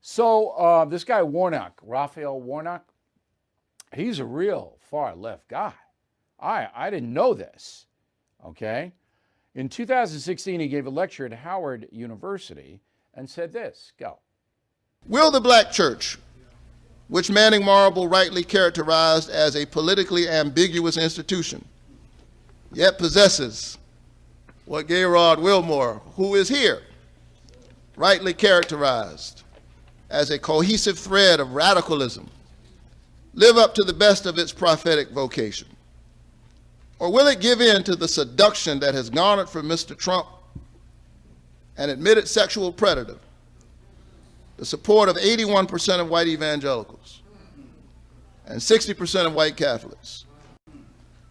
So this guy Warnock, Raphael Warnock, he's a real far left guy. I didn't know this, okay? In 2016, he gave a lecture at Howard University and said this, go. Will the black church, which Manning Marable rightly characterized as a politically ambiguous institution, yet possesses what Gayrard Wilmore, who is here, rightly characterized as a cohesive thread of radicalism, live up to the best of its prophetic vocation? Or will it give in to the seduction that has garnered from Mr. Trump, an admitted sexual predator, the support of 81% of white evangelicals and 60% of white Catholics?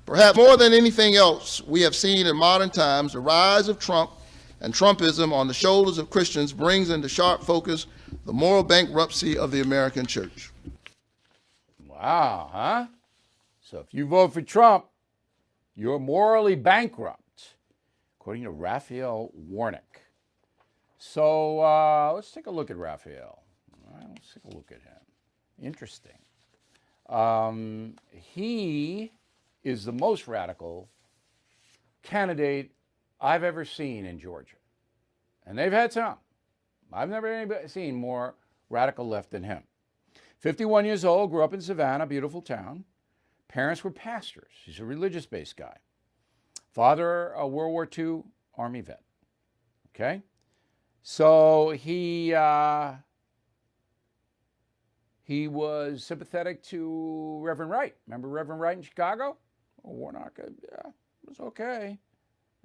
Perhaps more than anything else, we have seen in modern times the rise of Trump and Trumpism on the shoulders of Christians brings into sharp focus the moral bankruptcy of the American church. Wow, huh? So if you vote for Trump, you're morally bankrupt, according to Raphael Warnock. So let's take a look at Raphael. All right, let's take a look at him. Interesting. He is the most radical candidate I've ever seen in Georgia. And they've had some. I've never seen more radical left than him. 51 years old, grew up in Savannah, beautiful town. Parents were pastors. He's a religious-based guy. Father, a World War II Army vet. Okay? So he was sympathetic to Reverend Wright. Remember Reverend Wright in Chicago? Well, Warnock, yeah, it was okay.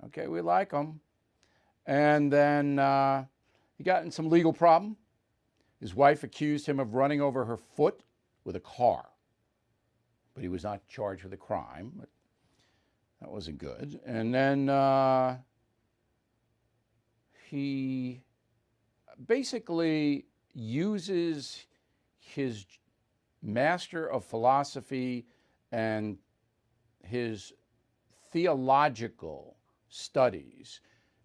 Okay, we like him. And then he got in some legal problem. His wife accused him of running over her foot with a car. But he was not charged with a crime. But that wasn't good. And then he basically uses his master of philosophy and his theological studies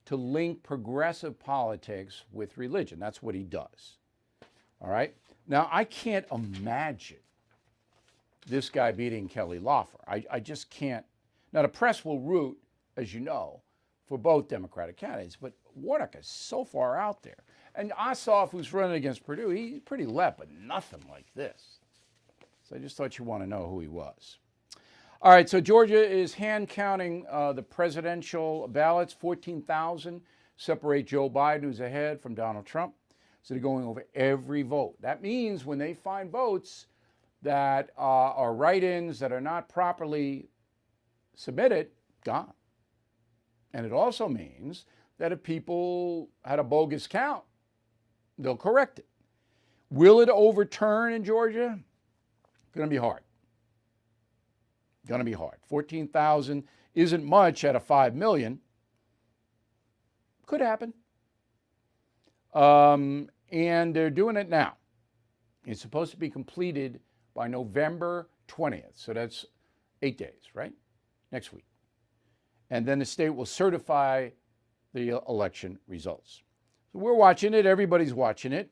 to link progressive politics with religion. That's what he does. All right? Now, I can't imagine this guy beating Kelly Loeffler. I just can't. Now, the press will root, as you know, for both Democratic candidates, but Warnock is so far out there. And Ossoff, who's running against Purdue, he's pretty left, but nothing like this. So I just thought you want to know who he was. All right, so Georgia is hand counting the presidential ballots. 14,000 separate Joe Biden, who's ahead, from Donald Trump. So they're going over every vote. That means when they find votes that are write-ins that are not properly submitted, gone. And it also means that if people had a bogus count, they'll correct it. Will it overturn in Georgia? Going to be hard. Going to be hard. 14,000 isn't much out of 5 million. Could happen. And they're doing it now. It's supposed to be completed by November 20th. So that's 8 days, right? Next week. And then the state will certify the election results. So we're watching it. Everybody's watching it.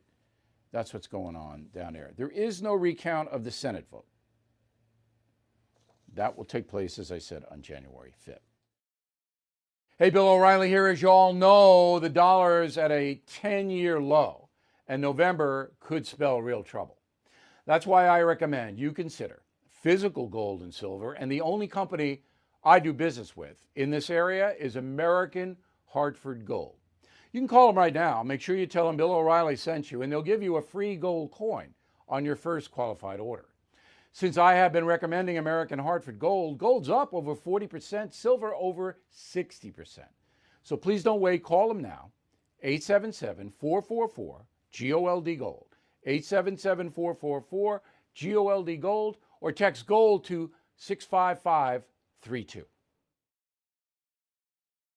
That's what's going on down there. There is no recount of the Senate vote. That will take place, as I said, on January 5th. Hey, Bill O'Reilly here. As you all know, the dollar is at a 10-year low, and November could spell real trouble. That's why I recommend you consider physical gold and silver, and the only company I do business with in this area is American Hartford Gold. You can call them right now. Make sure you tell them Bill O'Reilly sent you, and they'll give you a free gold coin on your first qualified order. Since I have been recommending American Hartford Gold, gold's up over 40%, silver over 60%. So please don't wait. Call them now. 877-444-GOLD Gold. 877-444-GOLD Gold, or text GOLD to 65532.